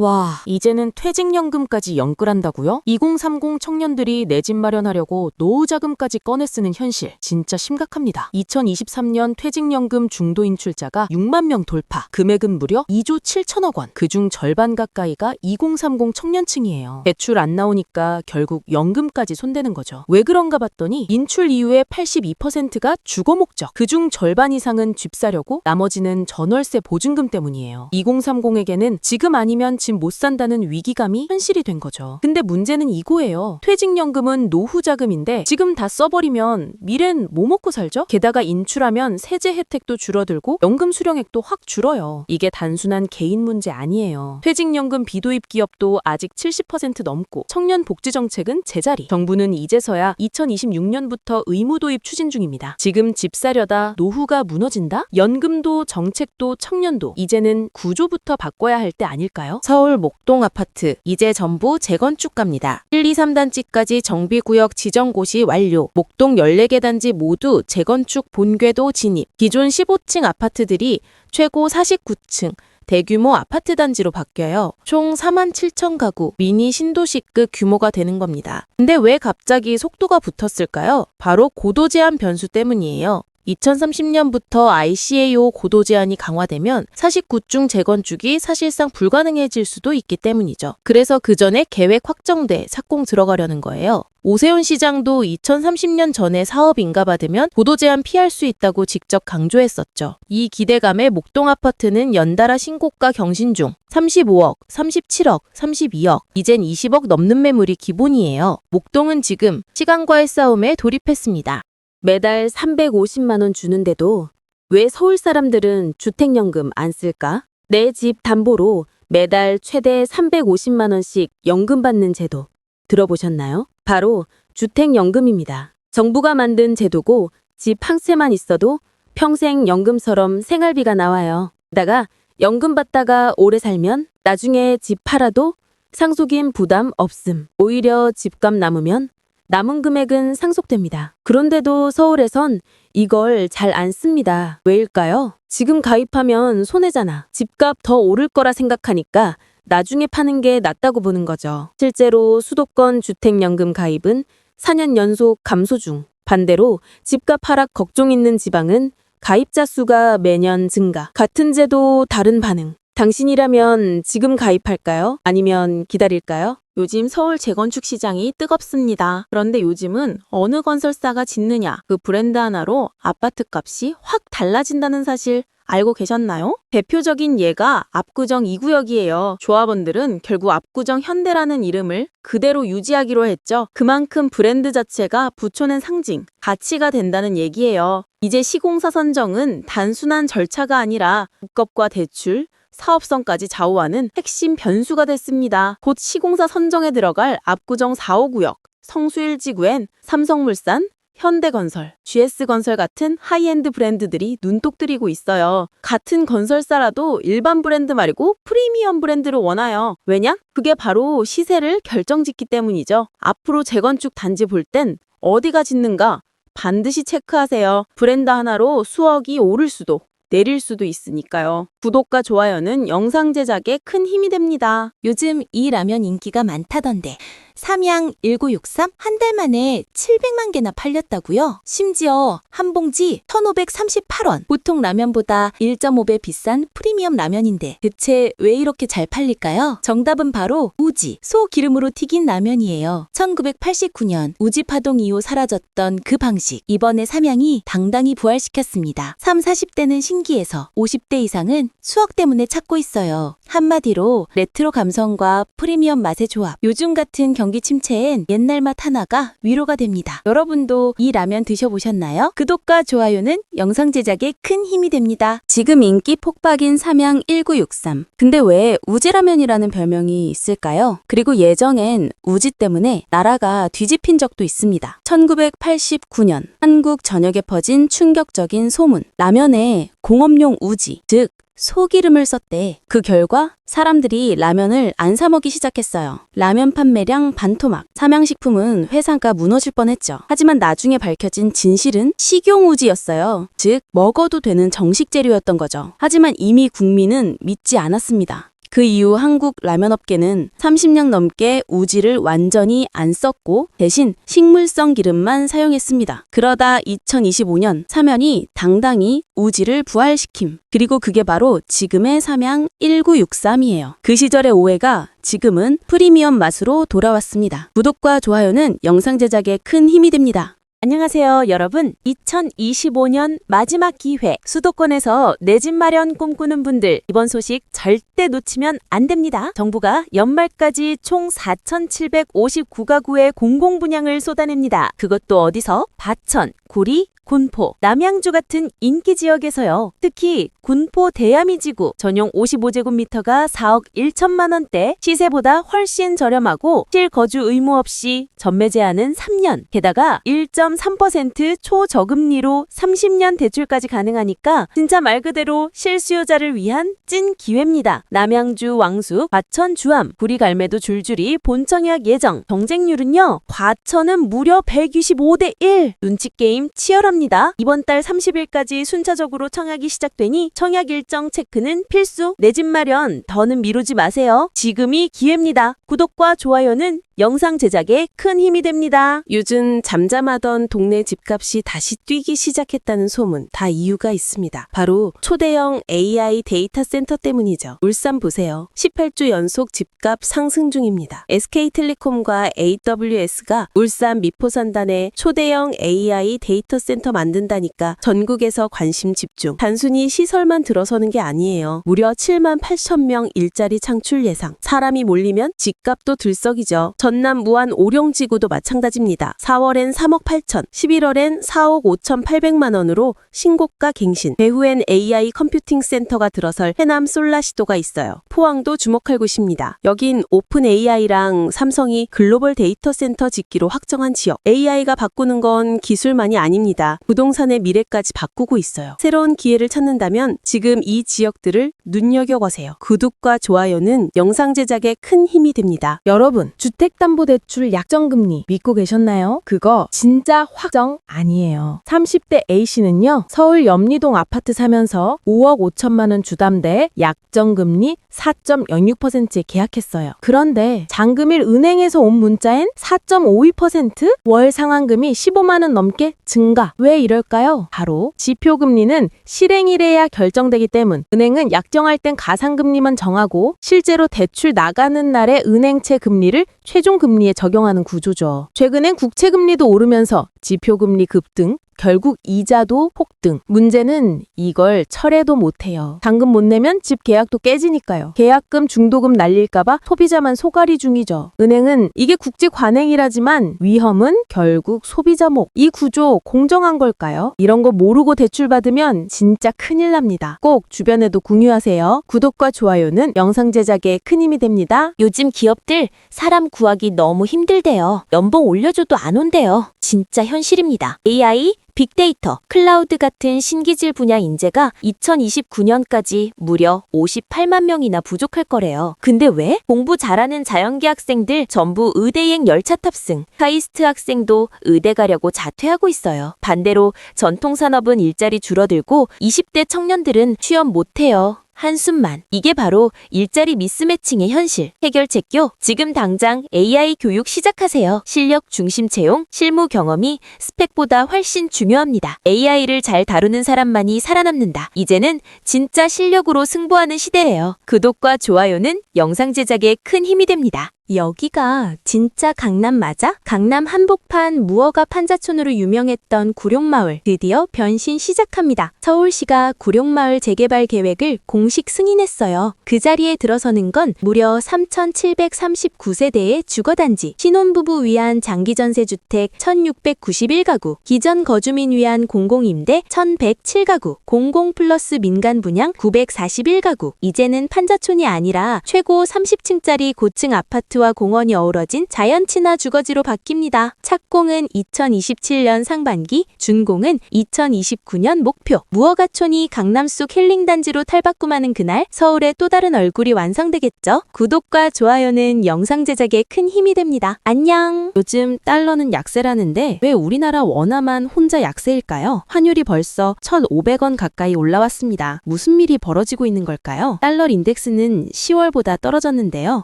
와, 이제는 퇴직연금까지 연끌한다고요? 2030 청년들이 내 집 마련하려고 노후자금까지 꺼내 쓰는 현실 진짜 심각합니다. 2023년 퇴직연금 중도인출자가 6만 명 돌파, 금액은 무려 2조 7천억 원, 그중 절반 가까이가 2030 청년층이에요. 대출 안 나오니까 결국 연금까지 손대는 거죠. 왜 그런가 봤더니 인출 이후에 82%가 주거 목적, 그중 절반 이상은 집 사려고, 나머지는 전월세 보증금 때문이에요. 2030에게는 지금 아니면 집 못 산다는 위기감이 현실이 된 거죠. 근데 문제는 이거예요. 퇴직연금은 노후자금인데 지금 다 써버리면 미래는 뭐 먹고 살죠? 게다가 인출하면 세제 혜택도 줄어들고 연금 수령액도 확 줄어요. 이게 단순한 개인 문제 아니에요. 퇴직연금 비도입 기업도 아직 70% 넘고 청년 복지 정책은 제자리. 정부는 이제서야 2026년부터 의무 도입 추진 중입니다. 지금 집 사려다 노후가 무너진다? 연금도 정책도 청년도 이제는 구조부터 바꿔야 할 때 아닐까요? 서울 목동 아파트 이제 전부 재건축 갑니다. 1, 2, 3단지까지 정비구역 지정고시 완료. 목동 14개 단지 모두 재건축 본궤도 진입. 기존 15층 아파트들이 최고 49층 대규모 아파트 단지로 바뀌어요. 총 4만 7천 가구, 미니 신도시급 규모가 되는 겁니다. 근데 왜 갑자기 속도가 붙었을까요? 바로 고도 제한 변수 때문이에요. 2030년부터 ICAO 고도 제한이 강화되면 49중 재건축이 사실상 불가능해질 수도 있기 때문이죠. 그래서 그 전에 계획 확정돼 착공 들어가려는 거예요. 오세훈 시장도 2030년 전에 사업 인가받으면 고도 제한 피할 수 있다고 직접 강조했었죠. 이 기대감에 목동 아파트는 연달아 신고가 경신 중 35억, 37억, 32억, 이젠 20억 넘는 매물이 기본이에요. 목동은 지금 시간과의 싸움에 돌입했습니다. 매달 350만 원 주는데도 왜 서울 사람들은 주택연금 안 쓸까? 내 집 담보로 매달 최대 350만 원씩 연금 받는 제도 들어보셨나요? 바로 주택연금입니다. 정부가 만든 제도고 집 한 채만 있어도 평생 연금처럼 생활비가 나와요. 게다가 연금 받다가 오래 살면 나중에 집 팔아도 상속인 부담 없음. 오히려 집값 남으면 남은 금액은 상속됩니다. 그런데도 서울에선 이걸 잘 안 씁니다. 왜일까요? 지금 가입하면 손해잖아. 집값 더 오를 거라 생각하니까 나중에 파는 게 낫다고 보는 거죠. 실제로 수도권 주택연금 가입은 4년 연속 감소 중. 반대로 집값 하락 걱정 있는 지방은 가입자 수가 매년 증가. 같은 제도 다른 반응. 당신이라면 지금 가입할까요? 아니면 기다릴까요? 요즘 서울 재건축 시장이 뜨겁습니다. 그런데 요즘은 어느 건설사가 짓느냐, 그 브랜드 하나로 아파트 값이 확 달라진다는 사실 알고 계셨나요? 대표적인 예가 압구정 2구역이에요. 조합원들은 결국 압구정 현대라는 이름을 그대로 유지하기로 했죠. 그만큼 브랜드 자체가 부촌의 상징, 가치가 된다는 얘기예요. 이제 시공사 선정은 단순한 절차가 아니라 국법과 대출, 사업성까지 좌우하는 핵심 변수가 됐습니다. 곧 시공사 선정에 들어갈 압구정 4호구역, 성수일지구엔 삼성물산, 현대건설, GS건설 같은 하이엔드 브랜드들이 눈독 들이고 있어요. 같은 건설사라도 일반 브랜드 말고 프리미엄 브랜드를 원해요. 왜냐? 그게 바로 시세를 결정짓기 때문이죠. 앞으로 재건축 단지 볼 땐 어디가 짓는가 반드시 체크하세요. 브랜드 하나로 수억이 오를 수도 내릴 수도 있으니까요. 구독과 좋아요는 영상 제작에 큰 힘이 됩니다. 요즘 이 라면 인기가 많다던데 삼양 1963 한 달 만에 700만 개나 팔렸다고요? 심지어 한 봉지 1,538원. 보통 라면보다 1.5배 비싼 프리미엄 라면인데 대체 왜 이렇게 잘 팔릴까요? 정답은 바로 우지, 소 기름으로 튀긴 라면이에요. 1989년 우지 파동 이후 사라졌던 그 방식, 이번에 삼양이 당당히 부활시켰습니다. 3, 40대는 신기해서 50대 이상은 수억 때문에 찾고 있어요. 한마디로 레트로 감성과 프리미엄 맛의 조합. 요즘 같은 경기 침체엔 옛날 맛 하나가 위로가 됩니다. 여러분도 이 라면 드셔보셨나요? 구독과 좋아요는 영상 제작에 큰 힘이 됩니다. 지금 인기 폭박인 삼양 1963. 근데 왜 우지라면이라는 별명이 있을까요? 그리고 예정엔 우지 때문에 나라가 뒤집힌 적도 있습니다. 1989년 한국 전역에 퍼진 충격적인 소문. 라면에 공업용 우지, 즉 소기름을 썼대. 그 결과 사람들이 라면을 안 사 먹기 시작했어요. 라면 판매량 반토막. 삼양식품은 회사가 무너질 뻔했죠. 하지만 나중에 밝혀진 진실은 식용우지였어요. 즉 먹어도 되는 정식 재료였던 거죠. 하지만 이미 국민은 믿지 않았습니다. 그 이후 한국 라면업계는 30년 넘게 우지를 완전히 안 썼고 대신 식물성 기름만 사용했습니다. 그러다 2025년 삼양이 당당히 우지를 부활시킴. 그리고 그게 바로 지금의 삼양 1963이에요. 그 시절의 오해가 지금은 프리미엄 맛으로 돌아왔습니다. 구독과 좋아요는 영상 제작에 큰 힘이 됩니다. 안녕하세요, 여러분. 2025년 마지막 기회. 수도권에서 내 집 마련 꿈꾸는 분들, 이번 소식 절대 놓치면 안 됩니다. 정부가 연말까지 총 4,759가구의 공공분양을 쏟아냅니다. 그것도 어디서? 바천, 구리, 군포, 남양주 같은 인기 지역에서요. 특히 군포 대야미지구 전용 55제곱미터가 4억 1천만 원대, 시세보다 훨씬 저렴하고 실거주 의무 없이 전매 제한은 3년, 게다가 1.3% 초저금리로 30년 대출까지 가능하니까 진짜 말 그대로 실수요자를 위한 찐 기회입니다. 남양주 왕숙, 과천 주암, 구리 갈매도 줄줄이 본청약 예정. 경쟁률은요. 과천은 무려 125대1. 눈치게임 치열합니다. 이번 달 30일까지 순차적으로 청약이 시작되니 청약 일정 체크는 필수. 내 집 마련 더는 미루지 마세요. 지금이 기회입니다. 구독과 좋아요는 영상 제작에 큰 힘이 됩니다. 요즘 잠잠하던 동네 집값이 다시 뛰기 시작했다는 소문, 다 이유가 있습니다. 바로 초대형 AI 데이터 센터 때문이죠. 울산 보세요. 18주 연속 집값 상승 중입니다. SK텔레콤과 AWS가 울산 미포산단에 초대형 AI 데이터 센터 만든다니까 전국에서 관심 집중. 단순히 시설만 들어서는 게 아니에요. 무려 7만 8천 명 일자리 창출 예상. 사람이 몰리면 집값도 들썩이죠. 전남 무안 오룡지구도 마찬가지입니다. 4월엔 3억 8천, 11월엔 4억 5천 8백만 원으로 신고가 갱신. 배후엔 AI 컴퓨팅 센터가 들어설 해남 솔라시도가 있어요. 포항도 주목할 곳입니다. 여긴 오픈 AI랑 삼성이 글로벌 데이터 센터 짓기로 확정한 지역. AI가 바꾸는 건 기술만이 아닙니다. 부동산의 미래까지 바꾸고 있어요. 새로운 기회를 찾는다면 지금 이 지역들을 눈여겨보세요. 구독과 좋아요는 영상 제작에 큰 힘이 됩니다. 여러분, 주택담보대출 약정금리 믿고 계셨나요? 그거 진짜 확정 아니에요. 30대 A씨는요, 서울 염리동 아파트 사면서 5억 5천만 원 주담대에 약정금리 4.06%에 계약했어요. 그런데 잔금일 은행에서 온 문자엔 4.52%? 월 상환금이 15만 원 넘게 증가. 왜 이럴까요? 바로 지표금리는 실행일에야 결정되기 때문. 은행은 약정할 땐 가상금리만 정하고 실제로 대출 나가는 날의 은행채 금리를 최종 금리에 적용하는 구조죠. 최근엔 국채금리도 오르면서 지표금리 급등, 결국 이자도 폭등. 문제는 이걸 철회도 못해요. 잔금 못 내면 집 계약도 깨지니까요. 계약금, 중도금 날릴까봐 소비자만 소갈이 중이죠. 은행은 이게 국제 관행이라지만 위험은 결국 소비자 목. 이 구조 공정한 걸까요? 이런 거 모르고 대출 받으면 진짜 큰일 납니다. 꼭 주변에도 공유하세요. 구독과 좋아요는 영상 제작에 큰 힘이 됩니다. 요즘 기업들 사람 구하기 너무 힘들대요. 연봉 올려줘도 안 온대요. 진짜 현실입니다. AI, 빅데이터, 클라우드 같은 신기질 분야 인재가 2029년까지 무려 58만 명이나 부족할 거래요. 근데 왜? 공부 잘하는 자연계 학생들 전부 의대행 열차 탑승, 카이스트 학생도 의대 가려고 자퇴하고 있어요. 반대로 전통산업은 일자리 줄어들고 20대 청년들은 취업 못해요. 한숨만. 이게 바로 일자리 미스매칭의 현실. 해결책요? 지금 당장 AI 교육 시작하세요. 실력 중심 채용, 실무 경험이 스펙보다 훨씬 중요합니다. AI를 잘 다루는 사람만이 살아남는다. 이제는 진짜 실력으로 승부하는 시대예요. 구독과 좋아요는 영상 제작에 큰 힘이 됩니다. 여기가 진짜 강남 맞아? 강남 한복판 무허가 판자촌으로 유명했던 구룡마을 드디어 변신 시작합니다. 서울시가 구룡마을 재개발 계획을 공식 승인했어요. 그 자리에 들어서는 건 무려 3,739세대의 주거단지, 신혼부부 위한 장기전세주택 1,691가구, 기존 거주민 위한 공공임대 1,107가구, 공공 플러스 민간 분양 941가구. 이제는 판자촌이 아니라 최고 30층짜리 고층 아파트 아파트와 공원이 어우러진 자연 친화 주거지로 바뀝니다. 착공은 2027년 상반기, 준공은 2029년 목표. 무허가촌이 강남 속 힐링단지로 탈바꿈하는 그날 서울의 또 다른 얼굴이 완성되겠죠? 구독과 좋아요는 영상 제작에 큰 힘이 됩니다. 안녕! 요즘 달러는 약세라는데 왜 우리나라 원화만 혼자 약세일까요? 환율이 벌써 1,500원 가까이 올라왔습니다. 무슨 일이 벌어지고 있는 걸까요? 달러 인덱스는 10월보다 떨어졌는데요.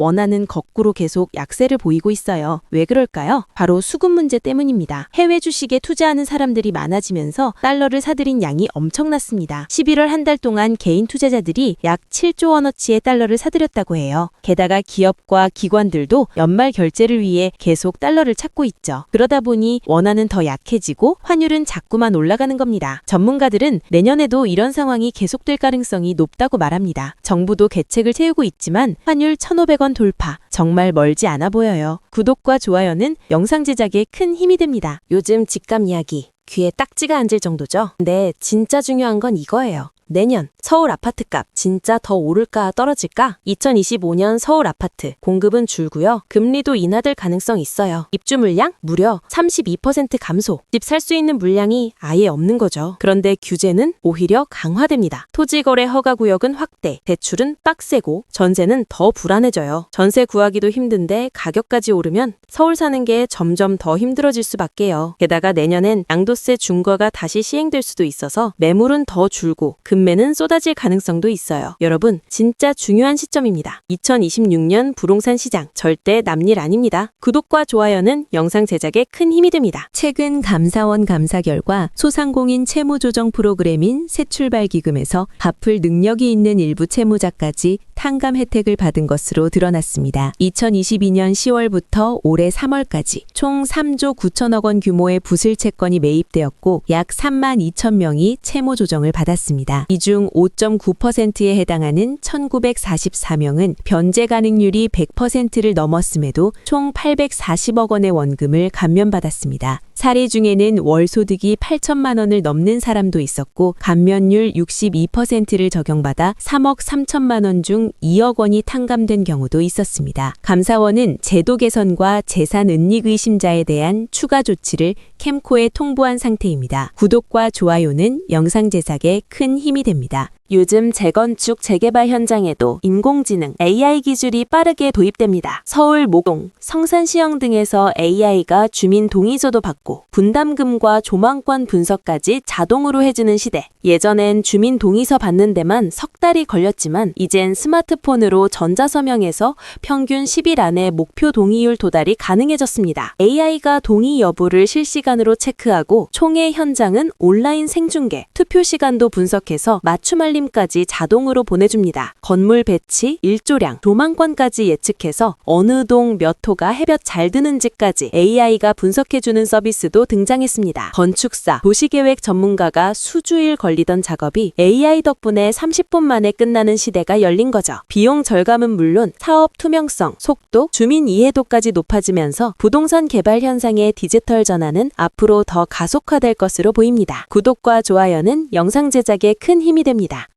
원화는 거꾸로 계속 약세를 보이고 있어요. 왜 그럴까요? 바로 수급 문제 때문입니다. 해외 주식에 투자하는 사람들이 많아지면서 달러를 사들인 양이 엄청났습니다. 11월 한 달 동안 개인 투자자들이 약 7조 원어치의 달러를 사들였다고 해요. 게다가 기업과 기관들도 연말 결제를 위해 계속 달러를 찾고 있죠. 그러다 보니 원화는 더 약해지고 환율은 자꾸만 올라가는 겁니다. 전문가들은 내년에도 이런 상황이 계속될 가능성이 높다고 말합니다. 정부도 계책을 세우고 있지만 환율 1,500원 돌파 정말 멀지 않아 보여요. 구독과 좋아요는 영상 제작에 큰 힘이 됩니다. 요즘 집값 이야기 귀에 딱지가 앉을 정도죠. 근데 진짜 중요한 건 이거예요. 내년 서울 아파트값 진짜 더 오를까 떨어질까? 2025년 서울 아파트 공급은 줄고요. 금리도 인하될 가능성이 있어요. 입주 물량 무려 32% 감소. 집 살 수 있는 물량이 아예 없는 거죠. 그런데 규제는 오히려 강화됩니다. 토지거래 허가구역은 확대, 대출은 빡세고 전세는 더 불안해져요. 전세 구하기도 힘든데 가격까지 오르면 서울 사는 게 점점 더 힘들어질 수밖에요. 게다가 내년엔 양도세 중과가 다시 시행될 수도 있어서 매물은 더 줄고 금매는 쏟아질 가능성도 있어요. 여러분, 진짜 중요한 시점입니다. 2026년 부동산 시장 절대 남일 아닙니다. 구독과 좋아요는 영상 제작에 큰 힘이 됩니다. 최근 감사원 감사 결과 소상공인 채무조정 프로그램인 새출발기금에서 갚을 능력이 있는 일부 채무자까지 탕감 혜택을 받은 것으로 드러났습니다. 2022년 10월부터 올해 3월까지 총 3조 9천억 원 규모의 부실 채권이 매입되었고 약 3만 2천 명이 채무 조정을 받았습니다. 이 중 5.9%에 해당하는 1,944명은 변제 가능률이 100%를 넘었음에도 총 840억 원의 원금을 감면받았습니다. 사례 중에는 월 소득이 8천만 원을 넘는 사람도 있었고 감면율 62%를 적용받아 3억 3천만 원 중 2억 원이 탕감된 경우도 있었습니다. 감사원은 제도 개선과 재산 은닉 의심자에 대한 추가 조치를 캠코에 통보한 상태입니다. 구독과 좋아요는 영상 제작에 큰 힘이 됩니다. 요즘 재건축, 재개발 현장에도 인공지능, AI 기술이 빠르게 도입됩니다. 서울, 목동, 성산시형 등에서 AI가 주민 동의서도 받고 분담금과 조망권 분석까지 자동으로 해주는 시대. 예전엔 주민 동의서 받는 데만 석 달이 걸렸지만 이젠 스마트폰으로 전자서명에서 평균 10일 안에 목표 동의율 도달이 가능해졌습니다. AI가 동의 여부를 실시간으로 체크하고 총회 현장은 온라인 생중계, 투표 시간도 분석해서 맞춤 알림까지 자동으로 보내줍니다. 건물 배치, 일조량, 조망권까지 예측해서 어느 동 몇 호가 햇볕 잘 드는지까지 AI가 분석해주는 서비스도 등장했습니다. 건축사, 도시계획 전문가가 수주일 걸리던 작업이 AI 덕분에 30분 만에 끝나는 시대가 열린 거죠. 비용 절감은 물론 사업 투명성, 속도, 주민 이해도까지 높아지면서 부동산 개발 현상의 디지털 전환은 앞으로 더 가속화될 것으로 보입니다. 구독과 좋아요는 영상 제작에 큰 힘이 됩니다.